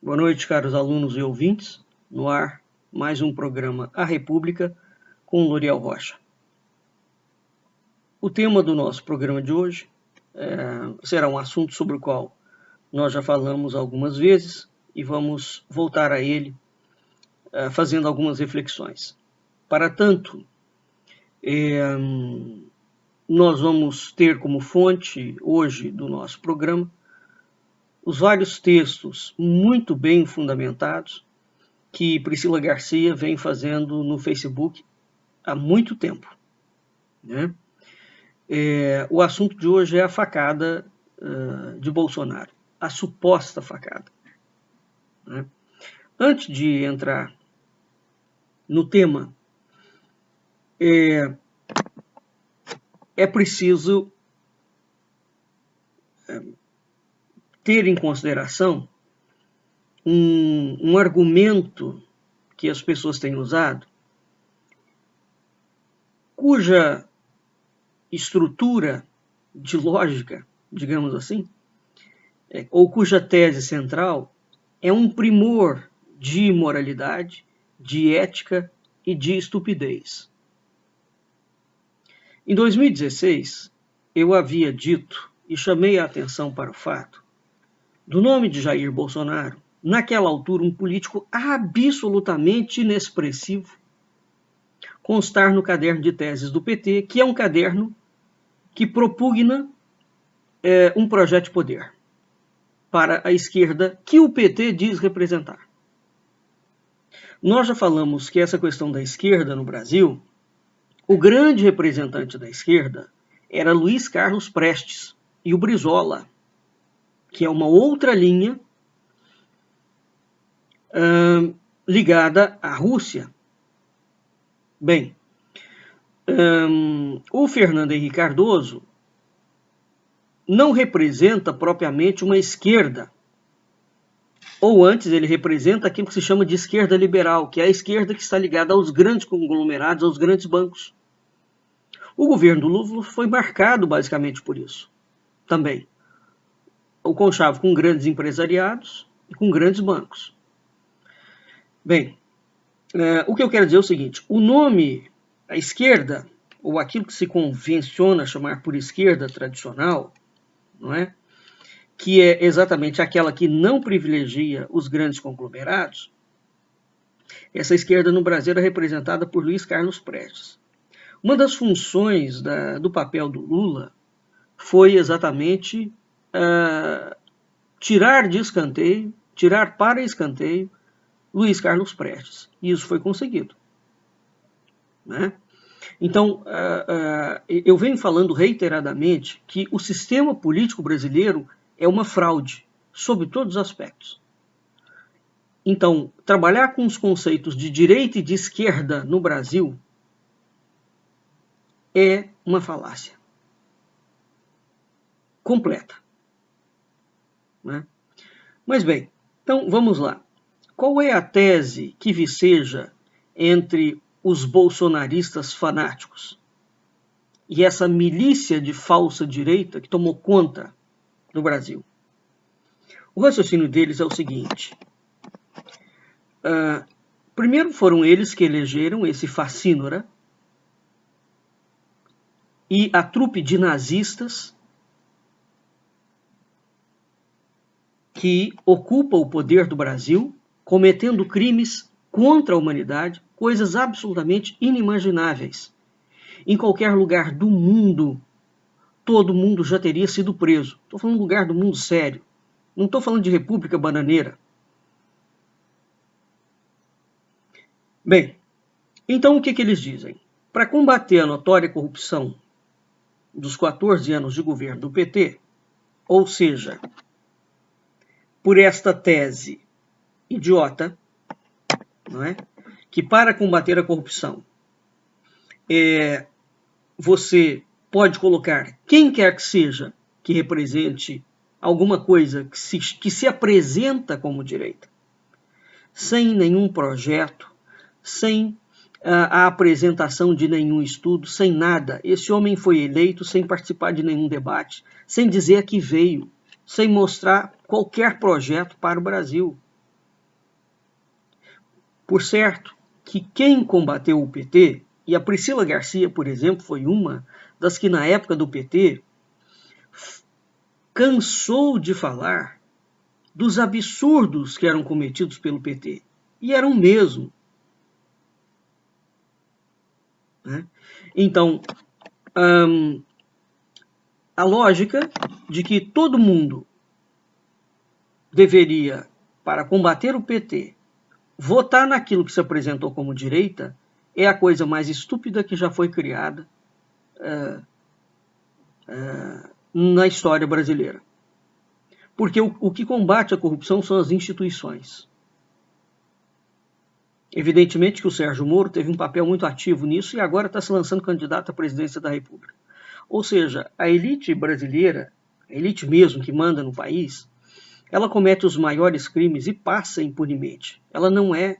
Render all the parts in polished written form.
Boa noite, caros alunos e ouvintes. No ar, mais um programa A República com Loriel Rocha. O tema do nosso programa de hoje será um assunto sobre o qual nós já falamos algumas vezes e vamos voltar a ele fazendo algumas reflexões. Para tanto, nós vamos ter como fonte hoje do nosso programa os vários textos muito bem fundamentados que Priscila Garcia vem fazendo no Facebook há muito tempo, né? O assunto de hoje é a facada de Bolsonaro, a suposta facada, né? Antes de entrar no tema, é preciso ter em consideração um argumento que as pessoas têm usado, cuja estrutura de lógica, digamos assim, ou cuja tese central é um primor de imoralidade, de ética e de estupidez. Em 2016, eu havia dito e chamei a atenção para o fato do nome de Jair Bolsonaro, naquela altura um político absolutamente inexpressivo, constar no caderno de teses do PT, que é um caderno que propugna um projeto de poder para a esquerda que o PT diz representar. Nós já falamos que essa questão da esquerda no Brasil, o grande representante da esquerda era Luiz Carlos Prestes e o Brizola, que é uma outra linha ligada à Rússia. Bem, o Fernando Henrique Cardoso não representa propriamente uma esquerda, ou antes ele representa aquilo que se chama de esquerda liberal, que é a esquerda que está ligada aos grandes conglomerados, aos grandes bancos. O governo do Lula foi marcado basicamente por isso, também. O conchavo com grandes empresariados e com grandes bancos. Bem, o que eu quero dizer é o seguinte, o nome, a esquerda, ou aquilo que se convenciona chamar por esquerda tradicional, não é? Que é exatamente aquela que não privilegia os grandes conglomerados, essa esquerda no Brasil é representada por Luiz Carlos Prestes. Uma das funções do papel do Lula foi exatamente tirar de escanteio, tirar para escanteio Luiz Carlos Prestes. E isso foi conseguido, né? Então, eu venho falando reiteradamente que o sistema político brasileiro é uma fraude, sob todos os aspectos. Então, trabalhar com os conceitos de direita e de esquerda no Brasil é uma falácia completa, né? Mas bem, então vamos lá. Qual é a tese que viceja entre os bolsonaristas fanáticos e essa milícia de falsa direita que tomou conta do Brasil? O raciocínio deles é o seguinte. Primeiro foram eles que elegeram esse facínora e a trupe de nazistas que ocupa o poder do Brasil, cometendo crimes contra a humanidade, coisas absolutamente inimagináveis. Em qualquer lugar do mundo, todo mundo já teria sido preso. Estou falando de lugar do mundo sério. Não estou falando de república bananeira. Bem, então o que eles dizem? Para combater a notória corrupção dos 14 anos de governo do PT, ou seja, por esta tese idiota, não é? Que para combater a corrupção você pode colocar quem quer que seja que represente alguma coisa que se apresenta como direita, sem nenhum projeto, sem a apresentação de nenhum estudo, sem nada. Esse homem foi eleito sem participar de nenhum debate, sem dizer a que veio, sem mostrar qualquer projeto para o Brasil. por certo que quem combateu o PT, e a Priscila Garcia, por exemplo, foi uma das que na época do PT cansou de falar dos absurdos que eram cometidos pelo PT. E eram mesmo. Né? Então, a lógica de que todo mundo deveria, para combater o PT, votar naquilo que se apresentou como direita, é a coisa mais estúpida que já foi criada na história brasileira. Porque o que combate a corrupção são as instituições. Evidentemente que o Sérgio Moro teve um papel muito ativo nisso e agora está se lançando candidato à presidência da República. Ou seja, a elite brasileira, a elite mesmo que manda no país, ela comete os maiores crimes e passa impunemente. Ela não é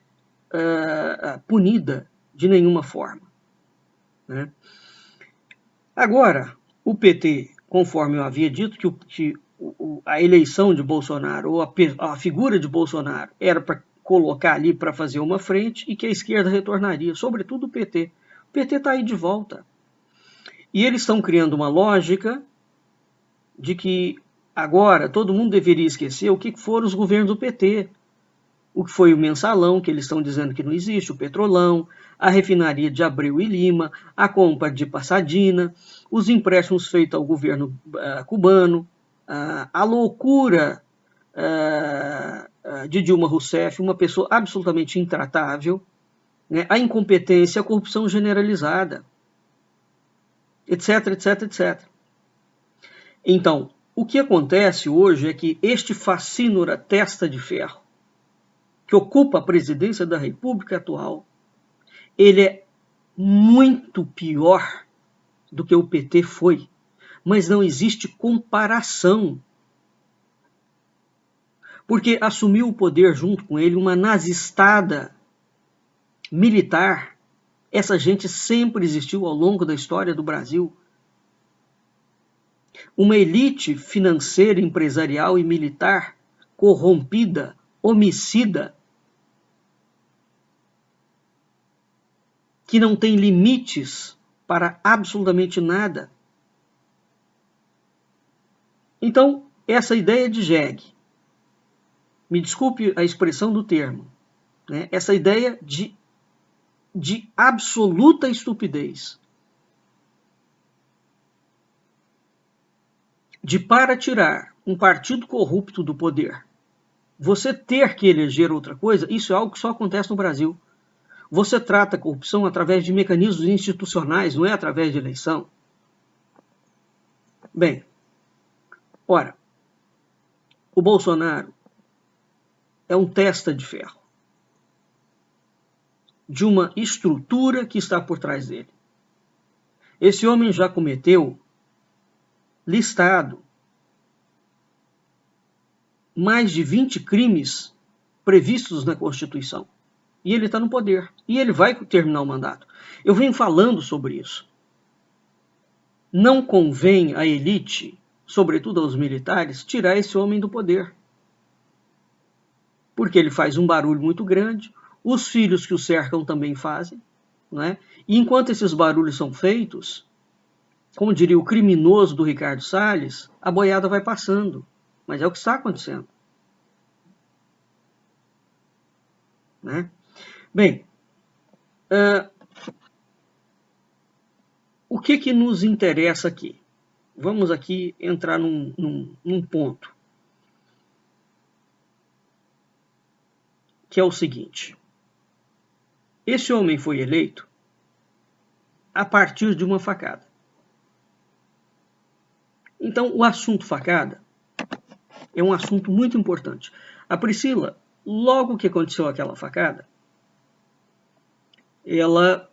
punida de nenhuma forma. Né? Agora, o PT, conforme eu havia dito, que a eleição de Bolsonaro, ou a figura de Bolsonaro, era para colocar ali para fazer uma frente e que a esquerda retornaria, sobretudo o PT. O PT está aí de volta. E eles estão criando uma lógica de que agora todo mundo deveria esquecer o que foram os governos do PT. O que foi o mensalão, que eles estão dizendo que não existe, o petrolão, a refinaria de Abreu e Lima, a compra de Passadina, os empréstimos feitos ao governo cubano, a loucura de Dilma Rousseff, uma pessoa absolutamente intratável, né? A incompetência, a corrupção generalizada, etc, etc, etc. Então, o que acontece hoje é que este facínora testa de ferro, que ocupa a presidência da República atual, ele é muito pior do que o PT foi, mas não existe comparação. Porque assumiu o poder junto com ele uma nazistada militar. Essa gente sempre existiu ao longo da história do Brasil. Uma elite financeira, empresarial e militar corrompida, homicida, que não tem limites para absolutamente nada. Então, essa ideia de jegue, me desculpe a expressão do termo, né? Essa ideia de absoluta estupidez, de para tirar um partido corrupto do poder, você ter que eleger outra coisa, isso é algo que só acontece no Brasil. Você trata a corrupção através de mecanismos institucionais, não é através de eleição. Bem, ora, o Bolsonaro é um testa de ferro de uma estrutura que está por trás dele. Esse homem já cometeu, listado, mais de 20 crimes previstos na Constituição. E ele está no poder. E ele vai terminar o mandato. Eu venho falando sobre isso. Não convém à elite, sobretudo aos militares, tirar esse homem do poder. Porque ele faz um barulho muito grande, os filhos que o cercam também fazem, né? E enquanto esses barulhos são feitos, como diria o criminoso do Ricardo Salles, a boiada vai passando. Mas é o que está acontecendo. Né? Bem, o que nos interessa aqui? Vamos aqui entrar num ponto, que é o seguinte. Esse homem foi eleito a partir de uma facada. Então, o assunto facada é um assunto muito importante. A Priscila, logo que aconteceu aquela facada, ela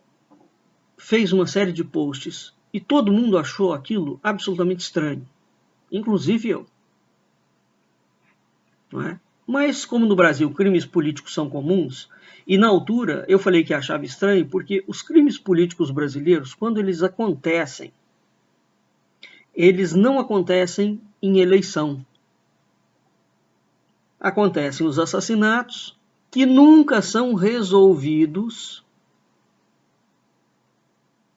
fez uma série de posts e todo mundo achou aquilo absolutamente estranho, inclusive eu. Não é? Mas, como no Brasil crimes políticos são comuns, e na altura eu falei que achava estranho porque os crimes políticos brasileiros, quando eles acontecem, eles não acontecem em eleição. Acontecem os assassinatos, que nunca são resolvidos,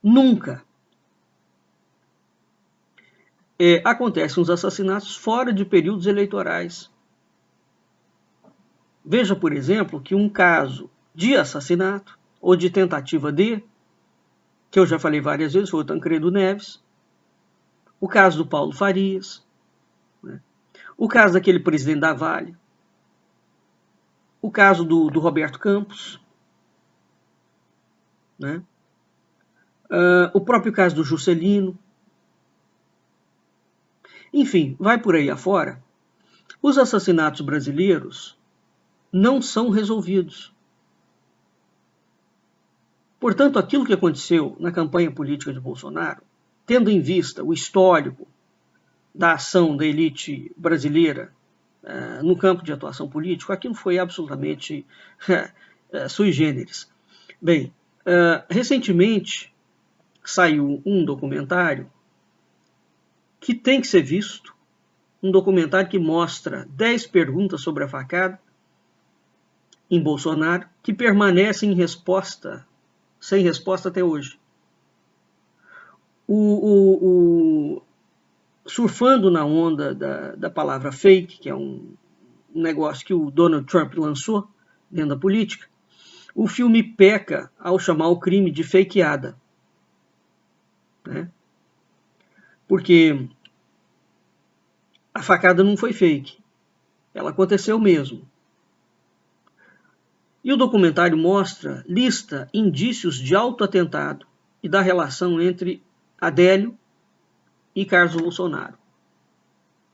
nunca. Acontecem os assassinatos fora de períodos eleitorais. Veja, por exemplo, que um caso de assassinato ou de tentativa de, que eu já falei várias vezes, foi o Tancredo Neves, o caso do Paulo Farias, né? O caso daquele presidente da Vale, o caso do Roberto Campos, né? O próprio caso do Juscelino. Enfim, vai por aí afora. Os assassinatos brasileiros não são resolvidos. Portanto, aquilo que aconteceu na campanha política de Bolsonaro, tendo em vista o histórico da ação da elite brasileira no campo de atuação política, aquilo foi absolutamente sui generis. Bem, recentemente saiu um documentário que tem que ser visto, um documentário que mostra 10 perguntas sobre a facada em Bolsonaro, que permanecem sem resposta até hoje. Surfando na onda da palavra fake, que é um negócio que o Donald Trump lançou dentro da política, o filme peca ao chamar o crime de fakeada, né? Porque a facada não foi fake, ela aconteceu mesmo. E o documentário lista indícios de autoatentado e da relação entre Adélio e Carlos Bolsonaro,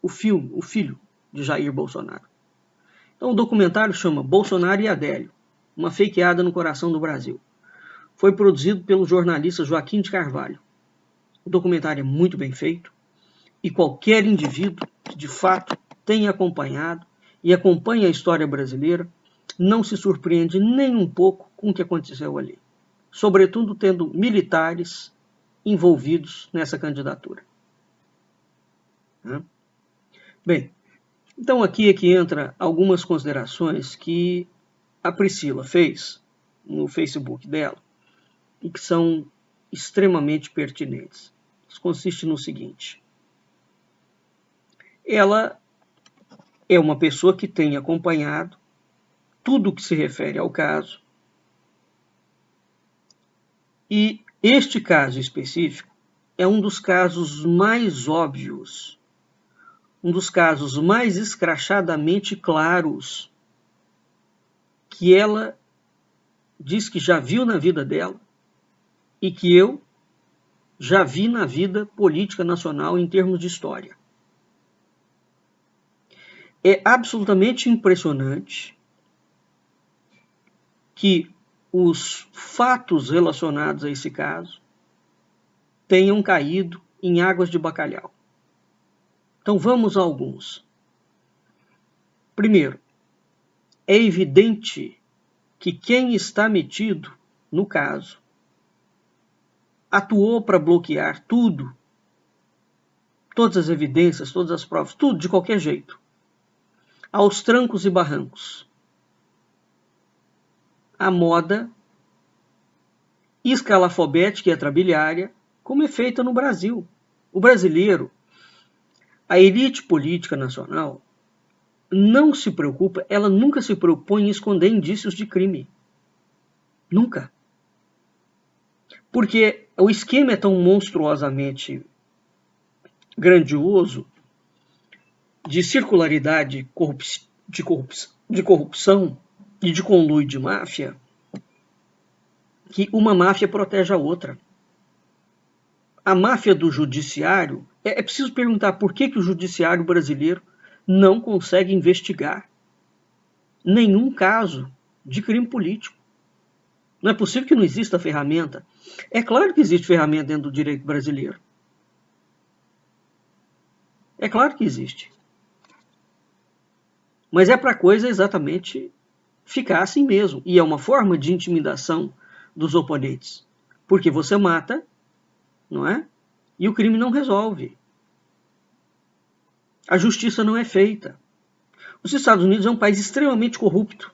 o filho de Jair Bolsonaro. Então o documentário chama Bolsonaro e Adélio, uma fakeada no coração do Brasil. Foi produzido pelo jornalista Joaquim de Carvalho. O documentário é muito bem feito e qualquer indivíduo que de fato tenha acompanhado e acompanha a história brasileira não se surpreende nem um pouco com o que aconteceu ali, sobretudo tendo militares envolvidos nessa candidatura. Bem, então aqui é que entra algumas considerações que a Priscila fez no Facebook dela e que são extremamente pertinentes. Isso consiste no seguinte: ela é uma pessoa que tem acompanhado tudo o que se refere ao caso, e este caso específico é um dos casos mais óbvios, um dos casos mais escrachadamente claros que ela diz que já viu na vida dela e que eu já vi na vida política nacional em termos de história. É absolutamente impressionante que os fatos relacionados a esse caso tenham caído em águas de bacalhau. Então vamos a alguns. Primeiro, é evidente que quem está metido no caso atuou para bloquear tudo, todas as evidências, todas as provas, tudo de qualquer jeito, aos trancos e barrancos. A moda escalafobética e atrabiliária, como é feita no Brasil. O brasileiro, a elite política nacional, não se preocupa, ela nunca se propõe em esconder indícios de crime. Nunca. Porque o esquema é tão monstruosamente grandioso de circularidade, de corrupção e de conluio de máfia, que uma máfia protege a outra. A máfia do judiciário, é preciso perguntar por que o judiciário brasileiro não consegue investigar nenhum caso de crime político. Não é possível que não exista ferramenta. É claro que existe ferramenta dentro do direito brasileiro. É claro que existe. Mas é para a coisa exatamente ficar assim mesmo. E é uma forma de intimidação dos oponentes. Porque você mata, não é? E o crime não resolve. A justiça não é feita. Os Estados Unidos é um país extremamente corrupto.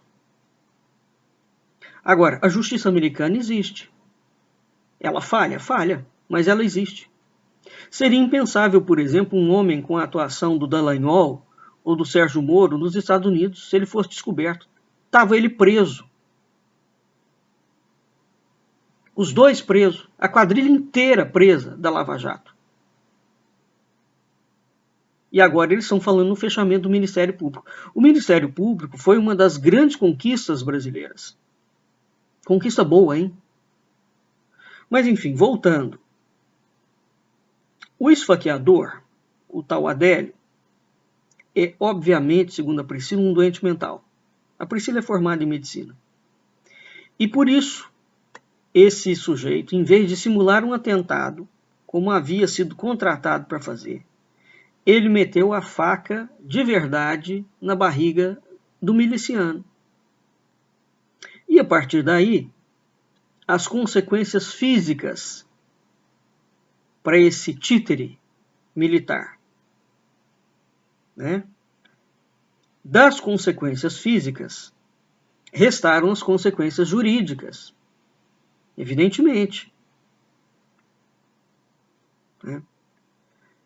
Agora, a justiça americana existe. Ela falha? Falha, mas ela existe. Seria impensável, por exemplo, um homem com a atuação do Dallagnol ou do Sérgio Moro nos Estados Unidos, se ele fosse descoberto. Estava ele preso. Os dois presos, a quadrilha inteira presa da Lava Jato. E agora eles estão falando no fechamento do Ministério Público. O Ministério Público foi uma das grandes conquistas brasileiras. Conquista boa, hein? Mas enfim, voltando. O esfaqueador, o tal Adélio, é obviamente, segundo a Priscila, um doente mental. A Priscila é formada em medicina. E por isso, esse sujeito, em vez de simular um atentado, como havia sido contratado para fazer, ele meteu a faca de verdade na barriga do miliciano. E a partir daí, as consequências físicas para esse títere militar, né? Das consequências físicas, restaram as consequências jurídicas, evidentemente. Né?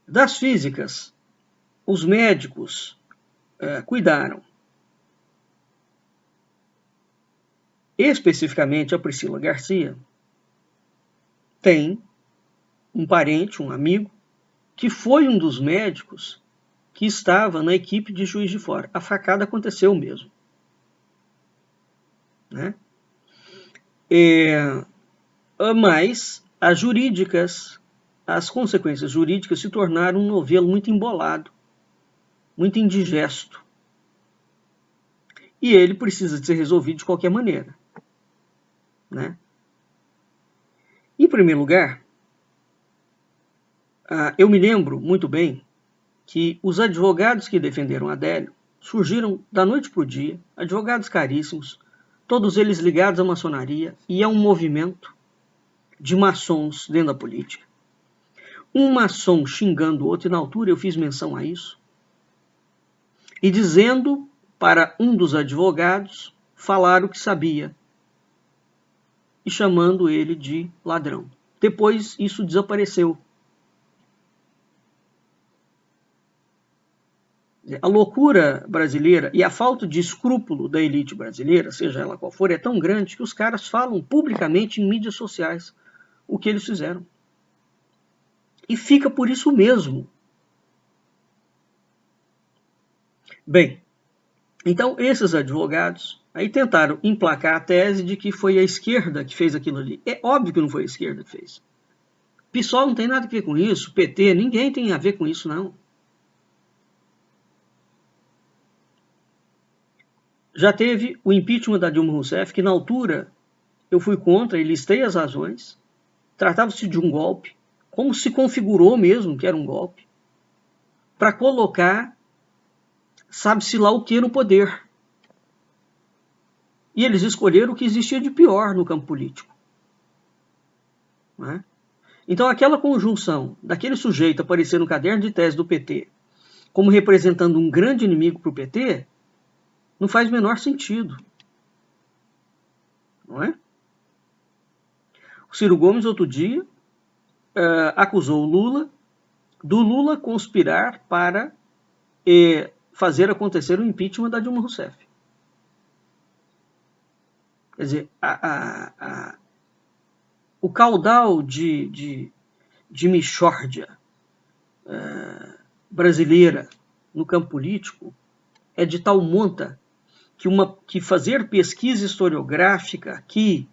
Das físicas, os médicos cuidaram. Especificamente a Priscila Garcia tem um parente, um amigo, que foi um dos médicos que estava na equipe de Juiz de Fora. A facada aconteceu mesmo. Né? Mas as consequências jurídicas se tornaram um novelo muito embolado, muito indigesto. E ele precisa de ser resolvido de qualquer maneira. Né? Em primeiro lugar, eu me lembro muito bem que os advogados que defenderam Adélio surgiram da noite para o dia, advogados caríssimos, todos eles ligados à maçonaria e a um movimento de maçons dentro da política. Um maçom xingando o outro, e na altura eu fiz menção a isso, e dizendo para um dos advogados falar o que sabia, e chamando ele de ladrão. Depois isso desapareceu. A loucura brasileira e a falta de escrúpulo da elite brasileira, seja ela qual for, é tão grande que os caras falam publicamente em mídias sociais o que eles fizeram. E fica por isso mesmo. Bem, então esses advogados aí tentaram emplacar a tese de que foi a esquerda que fez aquilo ali. É óbvio que não foi a esquerda que fez. PSOL não tem nada a ver com isso, PT, ninguém tem a ver com isso, não. Já teve o impeachment da Dilma Rousseff, que na altura eu fui contra e listei as razões. Tratava-se de um golpe, como se configurou mesmo que era um golpe, para colocar, sabe-se lá o que no poder. E eles escolheram o que existia de pior no campo político. Né? Então aquela conjunção daquele sujeito aparecer no caderno de tese do PT como representando um grande inimigo para o PT, não faz o menor sentido. Não é? O Ciro Gomes, outro dia, acusou o Lula do Lula conspirar para fazer acontecer o impeachment da Dilma Rousseff. Quer dizer, o caudal de mixórdia brasileira no campo político é de tal monta que fazer pesquisa historiográfica aqui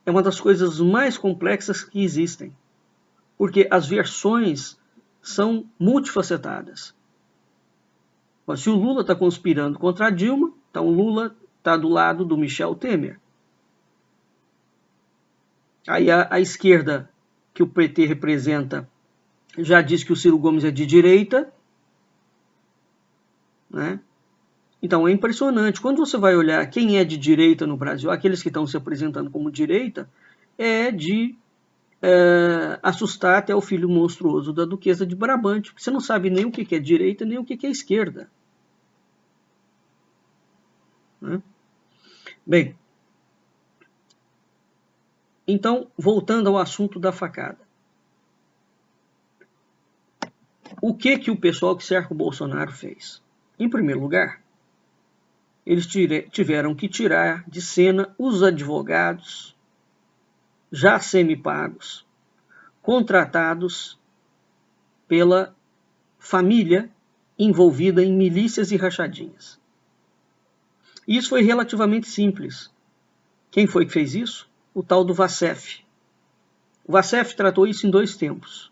é uma das coisas mais complexas que existem, porque as versões são multifacetadas. Mas se o Lula está conspirando contra a Dilma, então o Lula está do lado do Michel Temer. Aí a esquerda, que o PT representa, já diz que o Ciro Gomes é de direita. Né? Então é impressionante. Quando você vai olhar quem é de direita no Brasil, aqueles que estão se apresentando como direita, é de assustar até o filho monstruoso da Duquesa de Brabante, porque você não sabe nem o que é direita, nem o que é esquerda. Né? Bem, Então, voltando ao assunto da facada. O que o pessoal que cerca o Bolsonaro fez? Em primeiro lugar, eles tiveram que tirar de cena os advogados já semipagos, contratados pela família envolvida em milícias e rachadinhas. Isso foi relativamente simples. Quem foi que fez isso? O tal do Vacef. O Vacef tratou isso em 2 tempos.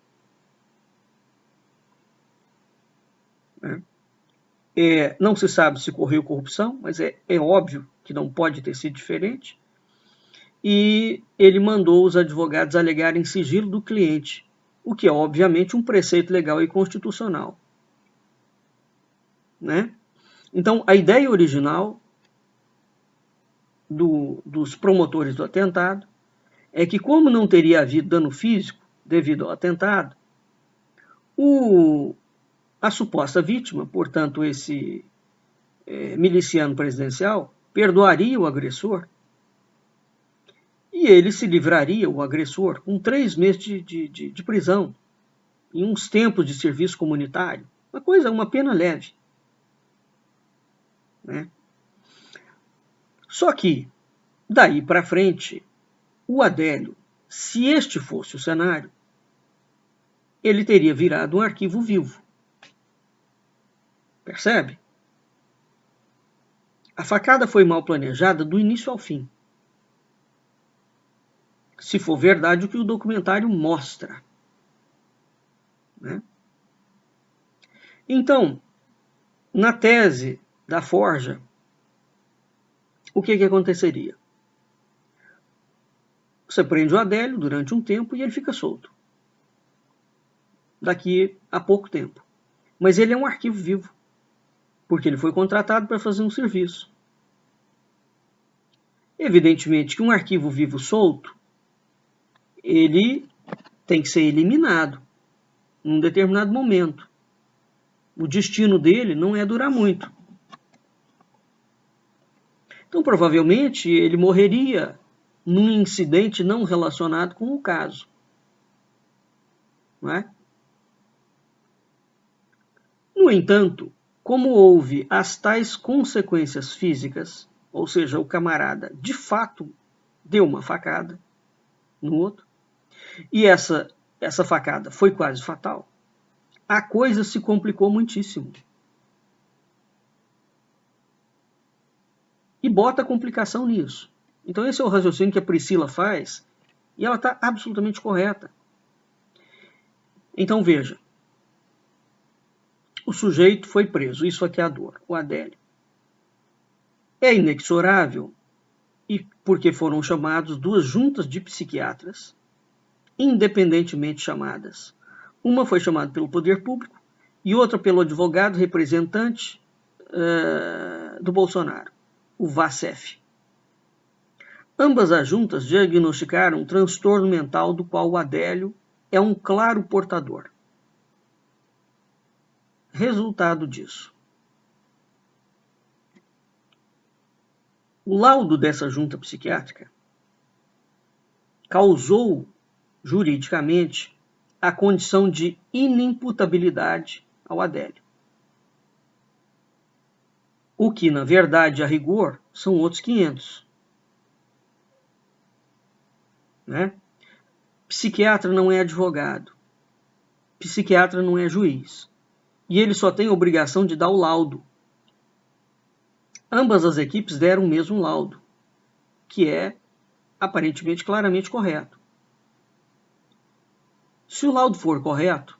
Não se sabe se ocorreu corrupção, mas é óbvio que não pode ter sido diferente. E ele mandou os advogados alegarem sigilo do cliente, o que é obviamente um preceito legal e constitucional. Né? Então, a ideia original dos promotores do atentado é que, como não teria havido dano físico devido ao atentado, a suposta vítima, portanto esse miliciano presidencial, perdoaria o agressor e ele se livraria, o agressor, com 3 meses de prisão e uns tempos de serviço comunitário. Uma pena leve. Né? Só que, daí para frente, o Adélio, se este fosse o cenário, ele teria virado um arquivo vivo. Percebe? A facada foi mal planejada do início ao fim. Se for verdade o que o documentário mostra. Né? Então, na tese da forja, o que aconteceria? Você prende o Adélio durante um tempo e ele fica solto. Daqui a pouco tempo. Mas ele é um arquivo vivo, porque ele foi contratado para fazer um serviço. Evidentemente que um arquivo vivo solto, ele tem que ser eliminado num determinado momento. O destino dele não é durar muito. Então, provavelmente, ele morreria num incidente não relacionado com o caso. Não é? No entanto, como houve as tais consequências físicas, ou seja, o camarada de fato deu uma facada no outro, e essa facada foi quase fatal, a coisa se complicou muitíssimo. E bota complicação nisso. Então esse é o raciocínio que a Priscila faz, e ela está absolutamente correta. Então veja, o sujeito foi preso, isso aqui é a dor, o Adélio. É inexorável, e porque foram chamados 2 juntas de psiquiatras, independentemente chamadas. Uma foi chamada pelo poder público e outra pelo advogado representante do Bolsonaro, o Vacef. Ambas as juntas diagnosticaram um transtorno mental do qual o Adélio é um claro portador. Resultado disso. O laudo dessa junta psiquiátrica causou, juridicamente, a condição de inimputabilidade ao Adélio. O que, na verdade, a rigor, são outros 500. Né? Psiquiatra não é advogado. Psiquiatra não é juiz. E ele só tem a obrigação de dar o laudo. Ambas as equipes deram o mesmo laudo, que é, aparentemente, claramente correto. Se o laudo for correto,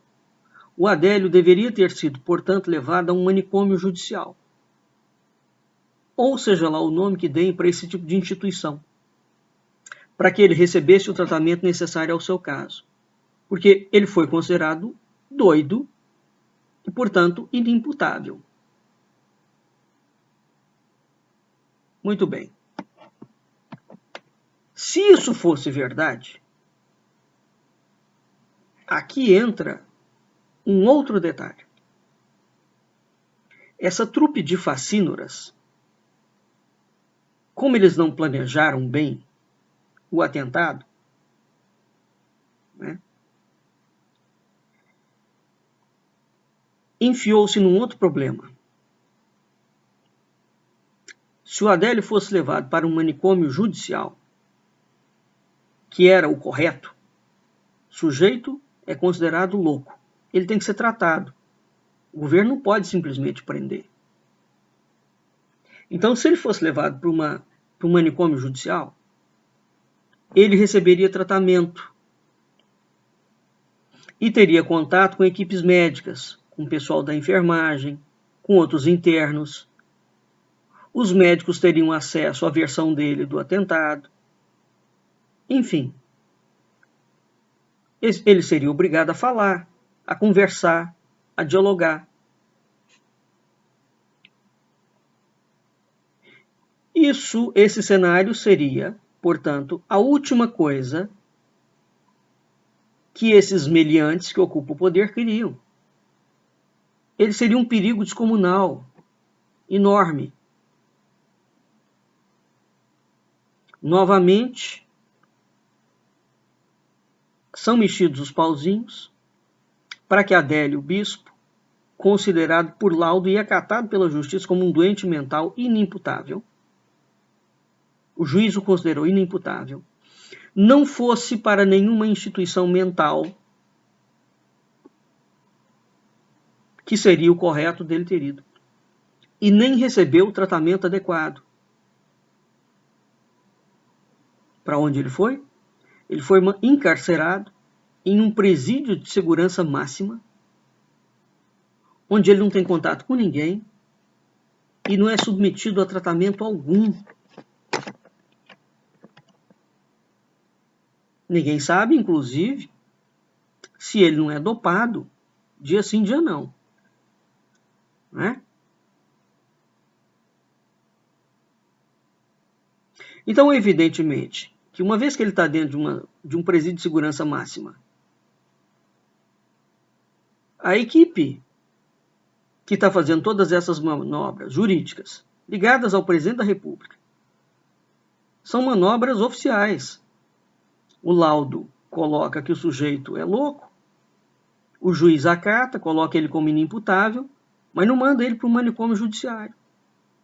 o Adélio deveria ter sido, portanto, levado a um manicômio judicial. Ou seja lá o nome que deem para esse tipo de instituição, para que ele recebesse o tratamento necessário ao seu caso. Porque ele foi considerado doido e, portanto, inimputável. Muito bem. Se isso fosse verdade, aqui entra um outro detalhe. Essa trupe de facínoras, como eles não planejaram bem o atentado, né? Enfiou-se num outro problema. Se o Adélio fosse levado para um manicômio judicial, que era o correto, o sujeito é considerado louco. Ele tem que ser tratado. O governo não pode simplesmente prender. Então, se ele fosse levado para um manicômio judicial, ele receberia tratamento e teria contato com equipes médicas, com o pessoal da enfermagem, com outros internos. Os médicos teriam acesso à versão dele do atentado. Enfim, ele seria obrigado a falar, a conversar, a dialogar. Esse cenário seria, portanto, a última coisa que esses meliantes que ocupam o poder queriam. Ele seria um perigo descomunal, enorme. Novamente, são mexidos os pauzinhos para que Adélio, bispo, considerado por laudo e acatado pela justiça como um doente mental inimputável, o juiz o considerou inimputável, não fosse para nenhuma instituição mental, que seria o correto dele ter ido, e nem recebeu o tratamento adequado. Para onde ele foi? Ele foi encarcerado em um presídio de segurança máxima, onde ele não tem contato com ninguém e não é submetido a tratamento algum. Ninguém sabe, inclusive, se ele não é dopado, dia sim, dia não. Né? Então, evidentemente, que uma vez que ele está dentro de um presídio de segurança máxima, a equipe que está fazendo todas essas manobras jurídicas ligadas ao presidente da República são manobras oficiais. O laudo coloca que o sujeito é louco, o juiz acata, coloca ele como inimputável, mas não manda ele para um manicômio judiciário,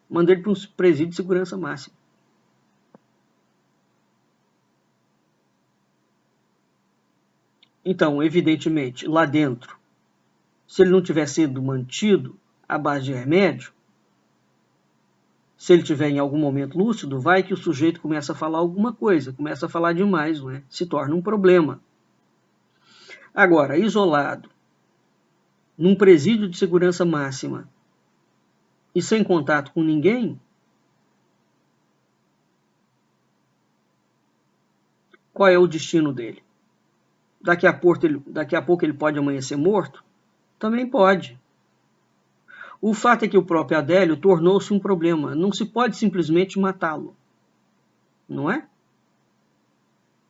manda ele para um presídio de segurança máxima. Então, evidentemente, lá dentro, se ele não tiver sido mantido à base de remédio, se ele tiver em algum momento lúcido, vai que o sujeito começa a falar alguma coisa, começa a falar demais, não é? Se torna um problema. Agora, isolado, num presídio de segurança máxima e sem contato com ninguém, qual é o destino dele? Daqui a pouco ele pode amanhecer morto? Também pode. O fato é que o próprio Adélio tornou-se um problema. Não se pode simplesmente matá-lo. Não é?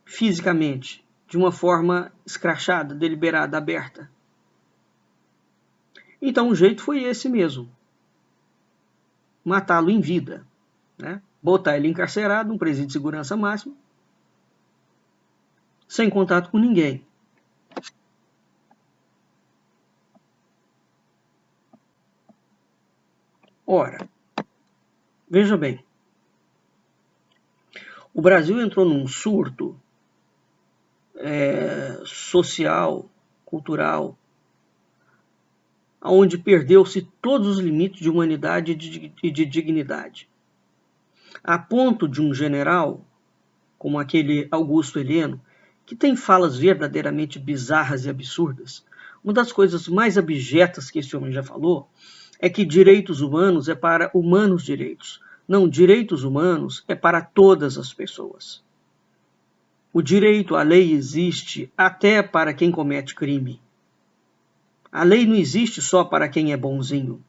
Fisicamente, de uma forma escrachada, deliberada, aberta. Então o jeito foi esse mesmo. Matá-lo em vida. Né? Botar ele encarcerado num presídio de segurança máxima, sem contato com ninguém. Ora, veja bem, o Brasil entrou num surto social, cultural, onde perdeu-se todos os limites de humanidade e de dignidade. A ponto de um general, como aquele Augusto Heleno, que tem falas verdadeiramente bizarras e absurdas. Uma das coisas mais abjetas que esse homem já falou é que direitos humanos é para humanos direitos. Não, direitos humanos é para todas as pessoas. O direito, a lei existe até para quem comete crime. A lei não existe só para quem é bonzinho.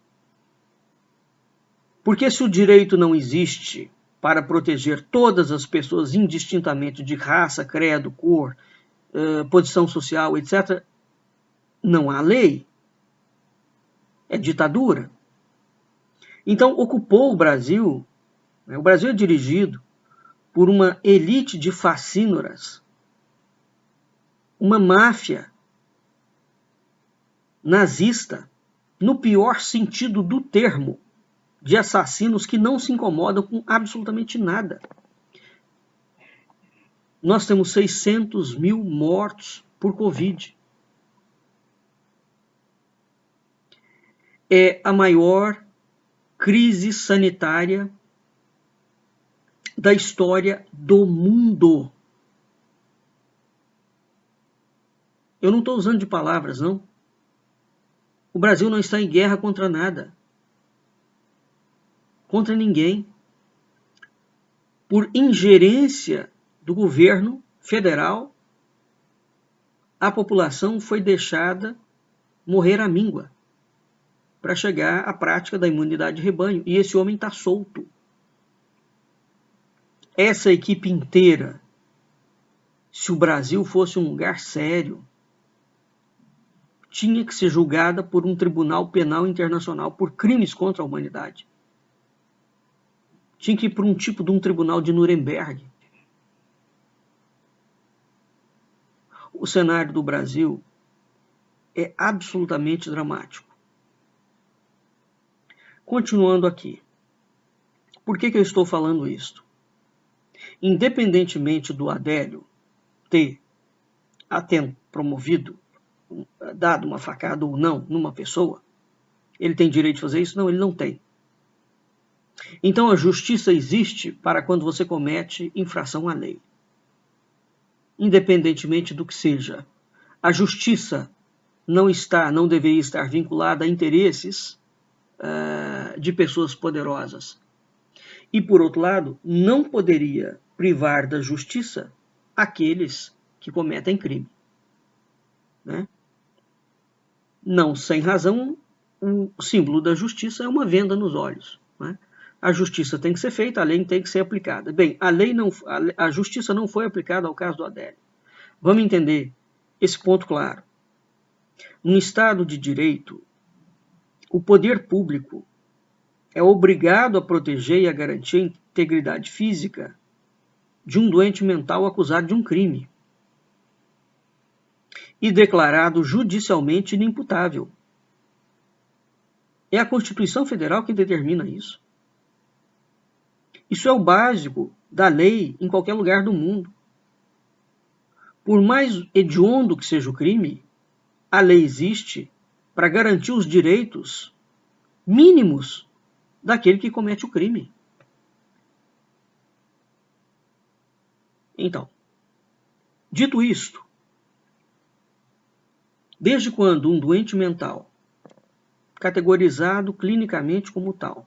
Porque se o direito não existe para proteger todas as pessoas indistintamente de raça, credo, cor, posição social, etc., não há lei. É ditadura. Então, ocupou o Brasil. O Brasil é dirigido por uma elite de facínoras. uma máfia nazista, no pior sentido do termo, de assassinos que não se incomodam com absolutamente nada. Nós temos 600 mil mortos por Covid. É a maior crise sanitária da história do mundo. Eu não estou usando de palavras, não. O Brasil não está em guerra contra nada. Contra ninguém. Por ingerência do governo federal, a população foi deixada morrer à míngua para chegar à prática da imunidade de rebanho. E esse homem está solto. Essa equipe inteira, se o Brasil fosse um lugar sério, tinha que ser julgada por um tribunal penal internacional por crimes contra a humanidade. Tinha que ir para um tipo de um tribunal de Nuremberg. O cenário do Brasil é absolutamente dramático. Continuando aqui. Por que eu estou falando isso? Independentemente do Adélio ter promovido, dado uma facada ou não numa pessoa, ele tem direito de fazer isso? Não, ele não tem. Então a justiça existe para quando você comete infração à lei. Independentemente do que seja. A justiça não deveria estar vinculada a interesses de pessoas poderosas. E, por outro lado, não poderia privar da justiça aqueles que cometem crime. Né? Não sem razão, o símbolo da justiça é uma venda nos olhos. Né? A justiça tem que ser feita, a lei tem que ser aplicada. Bem, a justiça não foi aplicada ao caso do Adélio. Vamos entender esse ponto claro. Num Estado de Direito, o poder público é obrigado a proteger e a garantir a integridade física de um doente mental acusado de um crime e declarado judicialmente inimputável. É a Constituição Federal que determina isso. Isso é o básico da lei em qualquer lugar do mundo. Por mais hediondo que seja o crime, a lei existe para garantir os direitos mínimos daquele que comete o crime. Então, dito isto, desde quando um doente mental, categorizado clinicamente como tal,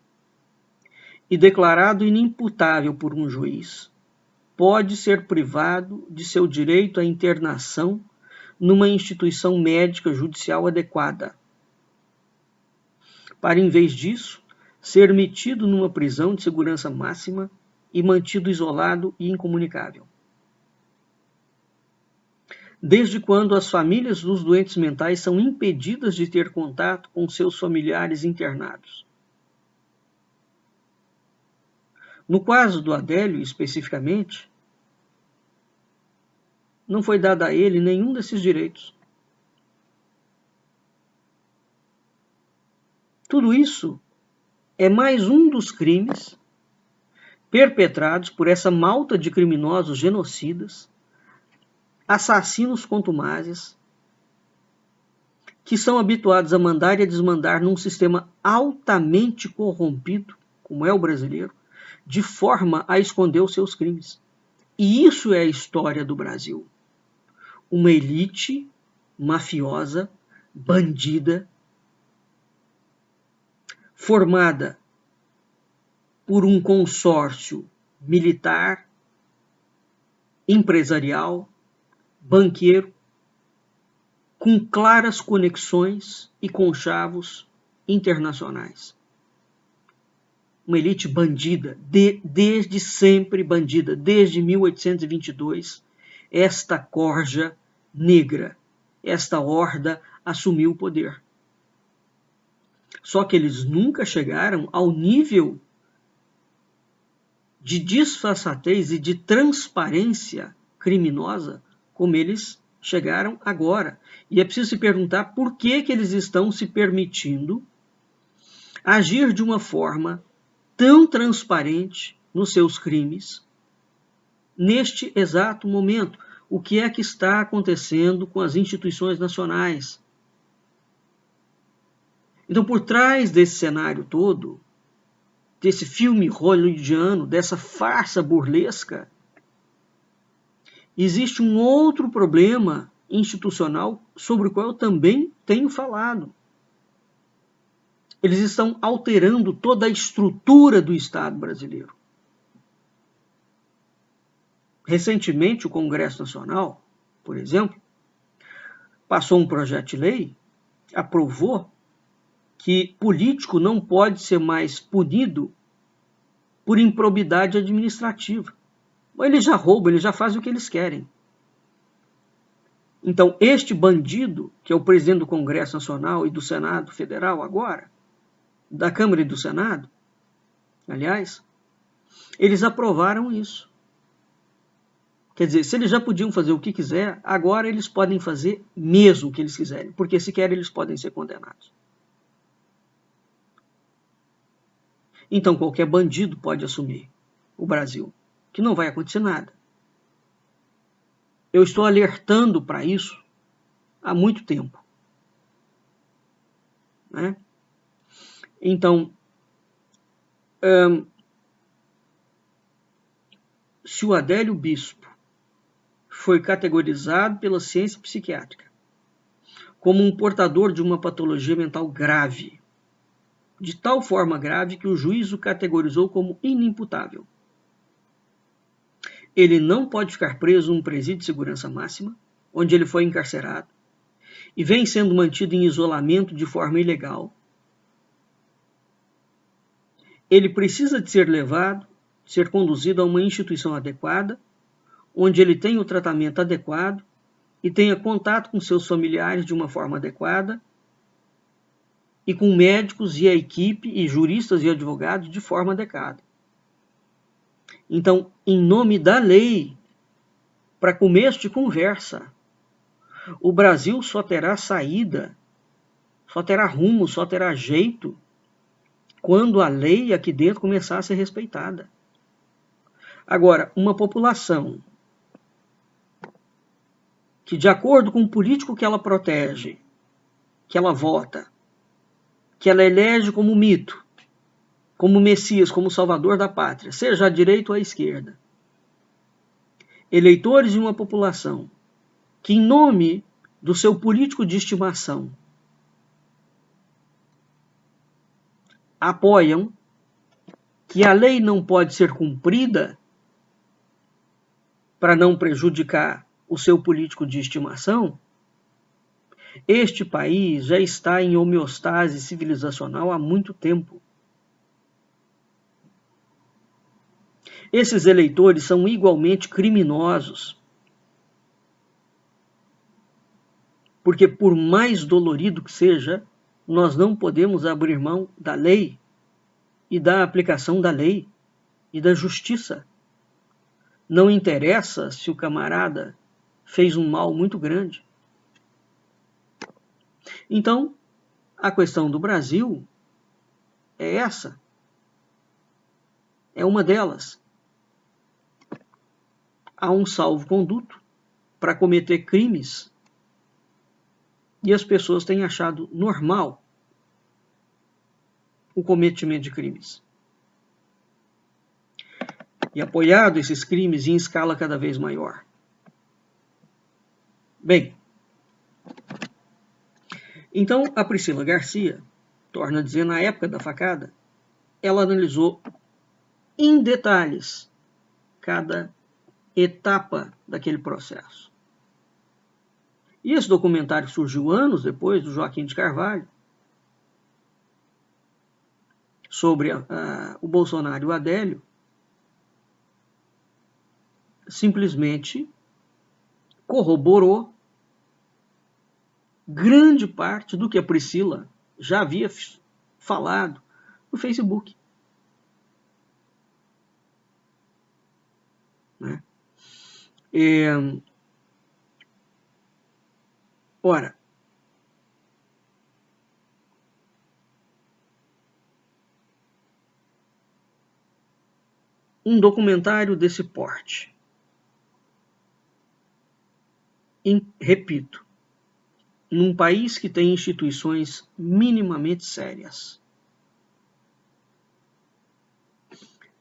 e declarado inimputável por um juiz, pode ser privado de seu direito à internação numa instituição médica judicial adequada, para, em vez disso, ser metido numa prisão de segurança máxima e mantido isolado e incomunicável. Desde quando as famílias dos doentes mentais são impedidas de ter contato com seus familiares internados. No caso do Adélio, especificamente, não foi dado a ele nenhum desses direitos. Tudo isso é mais um dos crimes perpetrados por essa malta de criminosos genocidas, assassinos contumazes, que são habituados a mandar e a desmandar num sistema altamente corrompido, como é o brasileiro, de forma a esconder os seus crimes. E isso é a história do Brasil. Uma elite mafiosa, bandida, formada por um consórcio militar, empresarial, banqueiro, com claras conexões e conchavos internacionais. Uma elite bandida, desde sempre bandida, desde 1822, esta corja negra, esta horda assumiu o poder. Só que eles nunca chegaram ao nível de disfarçatez e de transparência criminosa como eles chegaram agora. E é preciso se perguntar por que eles estão se permitindo agir de uma forma tão transparente nos seus crimes, neste exato momento. O que é que está acontecendo com as instituições nacionais? Então, por trás desse cenário todo, desse filme hollywoodiano, dessa farsa burlesca, existe um outro problema institucional sobre o qual eu também tenho falado. Eles estão alterando toda a estrutura do Estado brasileiro. Recentemente, o Congresso Nacional, por exemplo, passou um projeto de lei, aprovou que político não pode ser mais punido por improbidade administrativa. Eles já roubam, eles já fazem o que eles querem. Então, este bandido, que é o presidente do Congresso Nacional e do Senado Federal agora, da Câmara e do Senado, aliás, eles aprovaram isso. Quer dizer, se eles já podiam fazer o que quiser, agora eles podem fazer mesmo o que eles quiserem, porque se querem eles podem ser condenados. Então qualquer bandido pode assumir o Brasil, que não vai acontecer nada. Eu estou alertando para isso há muito tempo. Né? Então, se o Adélio Bispo foi categorizado pela ciência psiquiátrica como um portador de uma patologia mental grave, de tal forma grave que o juiz o categorizou como inimputável. Ele não pode ficar preso num presídio de segurança máxima, onde ele foi encarcerado, e vem sendo mantido em isolamento de forma ilegal. Ele precisa de ser levado, ser conduzido a uma instituição adequada, onde ele tenha o tratamento adequado e tenha contato com seus familiares de uma forma adequada, e com médicos e a equipe, e juristas e advogados de forma adequada. Então, em nome da lei, para começo de conversa, o Brasil só terá saída, só terá rumo, só terá jeito, quando a lei aqui dentro começar a ser respeitada. Agora, uma população que, de acordo com o político que ela protege, que ela vota, que ela elege como mito, como Messias, como Salvador da pátria, seja à direita ou à esquerda, eleitores de uma população que, em nome do seu político de estimação, apoiam que a lei não pode ser cumprida para não prejudicar o seu político de estimação, este país já está em homeostase civilizacional há muito tempo. Esses eleitores são igualmente criminosos, porque por mais dolorido que seja, nós não podemos abrir mão da lei e da aplicação da lei e da justiça. Não interessa se o camarada fez um mal muito grande. Então, a questão do Brasil é essa. É uma delas. Há um salvo-conduto para cometer crimes e as pessoas têm achado normal o cometimento de crimes. E apoiado esses crimes em escala cada vez maior. Bem, então a Priscila Garcia, torna a dizer, na época da facada, ela analisou em detalhes cada etapa daquele processo. E esse documentário surgiu anos depois do Joaquim de Carvalho, sobre o Bolsonaro e o Adélio, simplesmente corroborou grande parte do que a Priscila já havia falado no Facebook. Né? Ora, um documentário desse porte, repito, num país que tem instituições minimamente sérias,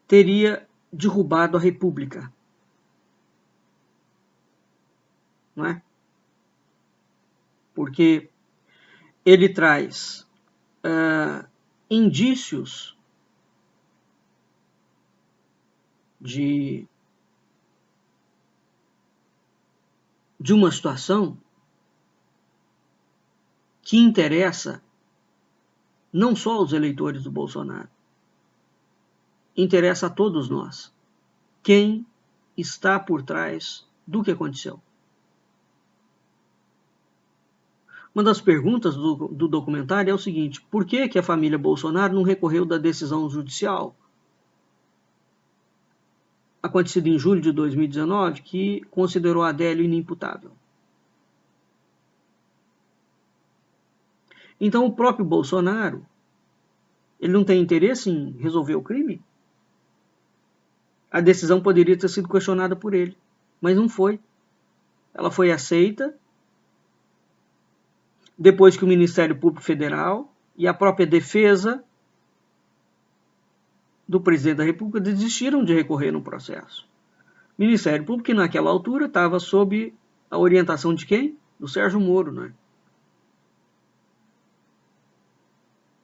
teria derrubado a República, não é? Porque ele traz indícios de uma situação que interessa não só aos eleitores do Bolsonaro, interessa a todos nós. Quem está por trás do que aconteceu? Uma das perguntas do documentário é o seguinte: por que a família Bolsonaro não recorreu da decisão judicial acontecida em julho de 2019, que considerou Adélio inimputável? Então, o próprio Bolsonaro, ele não tem interesse em resolver o crime? A decisão poderia ter sido questionada por ele, mas não foi. Ela foi aceita depois que o Ministério Público Federal e a própria defesa do presidente da República desistiram de recorrer no processo. O Ministério Público, que naquela altura estava sob a orientação de quem? Do Sérgio Moro, né?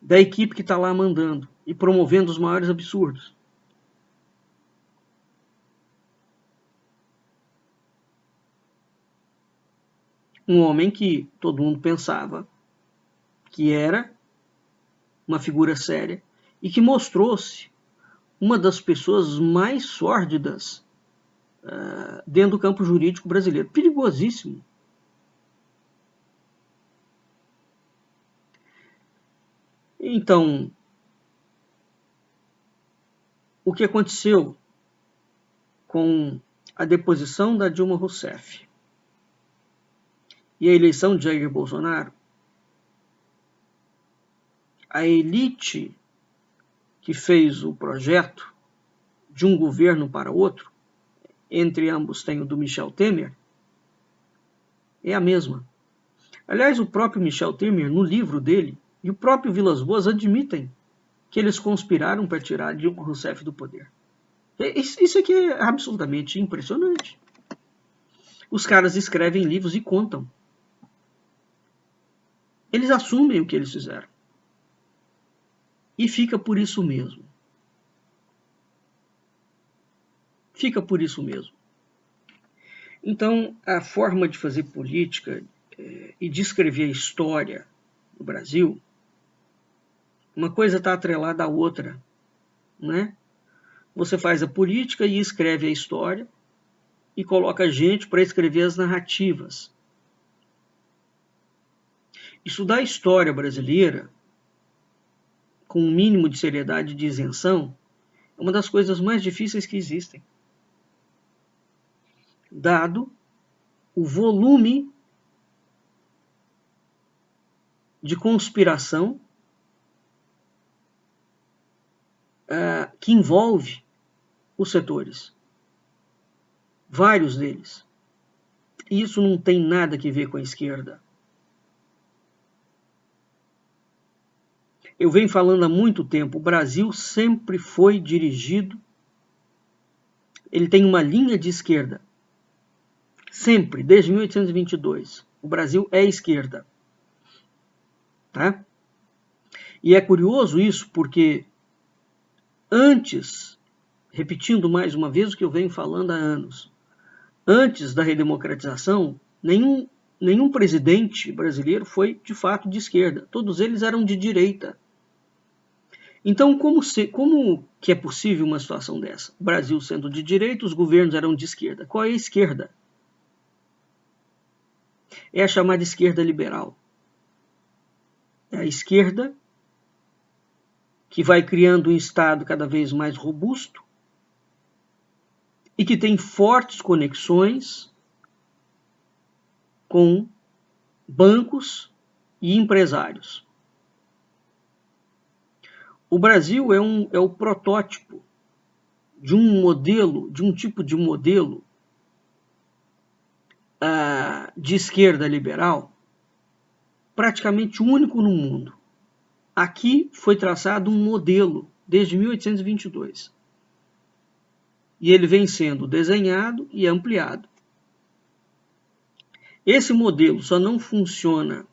Da equipe que está lá mandando e promovendo os maiores absurdos. Um homem que todo mundo pensava que era uma figura séria e que mostrou-se uma das pessoas mais sórdidas dentro do campo jurídico brasileiro. Perigosíssimo. Então, o que aconteceu com a deposição da Dilma Rousseff e a eleição de Jair Bolsonaro, a elite que fez o projeto de um governo para outro, entre ambos tem o do Michel Temer, é a mesma. Aliás, o próprio Michel Temer, no livro dele, e o próprio Vilas Boas admitem que eles conspiraram para tirar Dilma Rousseff do poder. Isso aqui é absolutamente impressionante. Os caras escrevem livros e contam. Eles assumem o que eles fizeram. E fica por isso mesmo. Fica por isso mesmo. Então, a forma de fazer política e de escrever a história no Brasil, uma coisa está atrelada à outra, né? Você faz a política e escreve a história e coloca gente para escrever as narrativas. Estudar a história brasileira com um mínimo de seriedade e de isenção é uma das coisas mais difíceis que existem, dado o volume de conspiração que envolve os setores, vários deles. E isso não tem nada a ver com a esquerda. Eu venho falando há muito tempo, o Brasil sempre foi dirigido, ele tem uma linha de esquerda. Sempre, desde 1822. O Brasil é esquerda. Tá? E é curioso isso porque antes, repetindo mais uma vez o que eu venho falando há anos, antes da redemocratização, nenhum presidente brasileiro foi de fato de esquerda. Todos eles eram de direita. Então, como que é possível uma situação dessa? O Brasil sendo de direita, os governos eram de esquerda. Qual é a esquerda? É a chamada esquerda liberal. É a esquerda que vai criando um Estado cada vez mais robusto e que tem fortes conexões com bancos e empresários. O Brasil é o protótipo de um modelo, de um tipo de modelo de esquerda liberal praticamente único no mundo. Aqui foi traçado um modelo desde 1822. E ele vem sendo desenhado e ampliado. Esse modelo só não funciona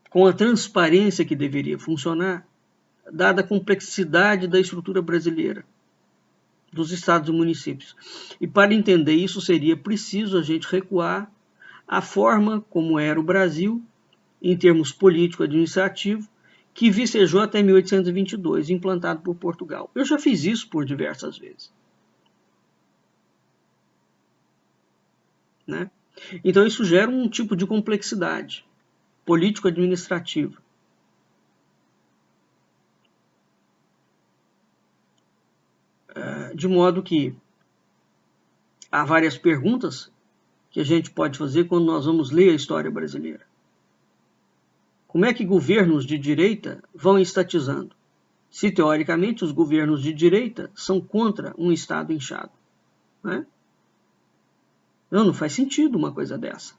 com a transparência que deveria funcionar, dada a complexidade da estrutura brasileira, dos estados e municípios. E para entender isso, seria preciso a gente recuar à forma como era o Brasil, em termos político-administrativo, que vicejou até 1822, implantado por Portugal. Eu já fiz isso por diversas vezes. Né? Então isso gera um tipo de complexidade político-administrativa. De modo que há várias perguntas que a gente pode fazer quando nós vamos ler a história brasileira. Como é que governos de direita vão estatizando? Se, teoricamente, os governos de direita são contra um Estado inchado. Né? Não faz sentido uma coisa dessa.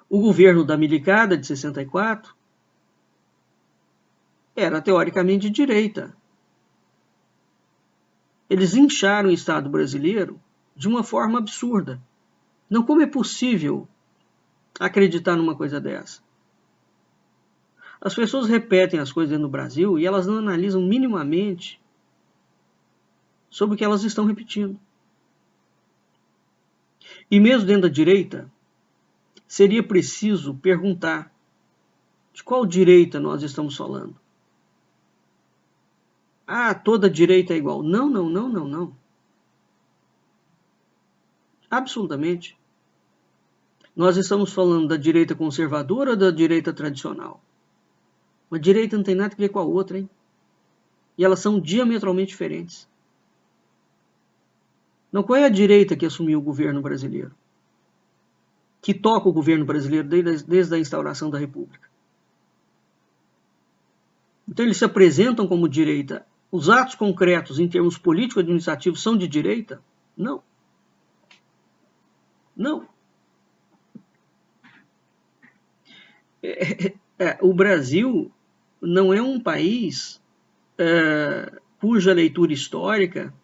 O governo da milicada de 64 era teoricamente de direita. Eles incharam o Estado brasileiro de uma forma absurda. Não, como é possível acreditar numa coisa dessa? As pessoas repetem as coisas no Brasil e elas não analisam minimamente sobre o que elas estão repetindo. E mesmo dentro da direita, seria preciso perguntar de qual direita nós estamos falando. Toda direita é igual. Não. Absolutamente. Nós estamos falando da direita conservadora ou da direita tradicional? Uma direita não tem nada a ver com a outra, hein? E elas são diametralmente diferentes. Não, qual é a direita que assumiu o governo brasileiro? Que toca o governo brasileiro desde a instauração da República? Então eles se apresentam como direita. Os atos concretos em termos político-administrativos são de direita? Não. O Brasil não é um país cuja leitura histórica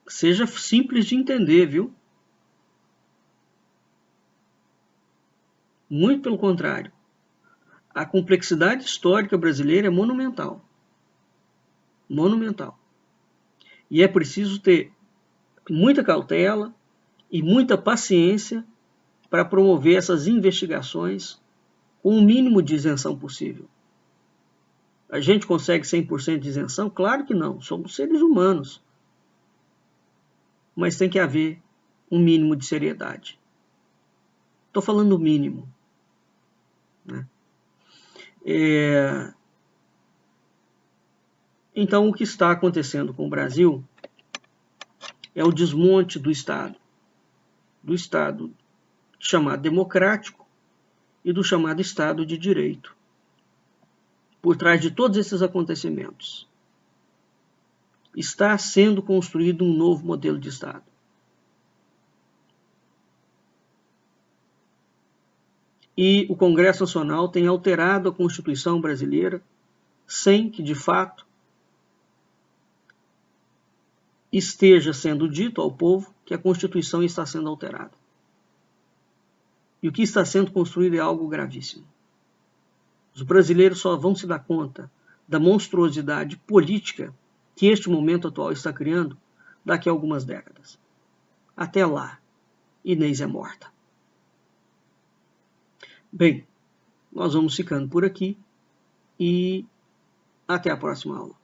seja simples de entender, viu? Muito pelo contrário. A complexidade histórica brasileira é monumental. Monumental. E é preciso ter muita cautela e muita paciência para promover essas investigações com o mínimo de isenção possível. A gente consegue 100% de isenção? Claro que não. Somos seres humanos. Mas tem que haver um mínimo de seriedade. Estou falando o mínimo. Né? Então, o que está acontecendo com o Brasil é o desmonte do Estado chamado democrático e do chamado Estado de Direito. Por trás de todos esses acontecimentos, está sendo construído um novo modelo de Estado. E o Congresso Nacional tem alterado a Constituição brasileira sem que, de fato, esteja sendo dito ao povo que a Constituição está sendo alterada. E o que está sendo construído é algo gravíssimo. Os brasileiros só vão se dar conta da monstruosidade política que este momento atual está criando daqui a algumas décadas. Até lá, Inês é morta. Bem, nós vamos ficando por aqui e até a próxima aula.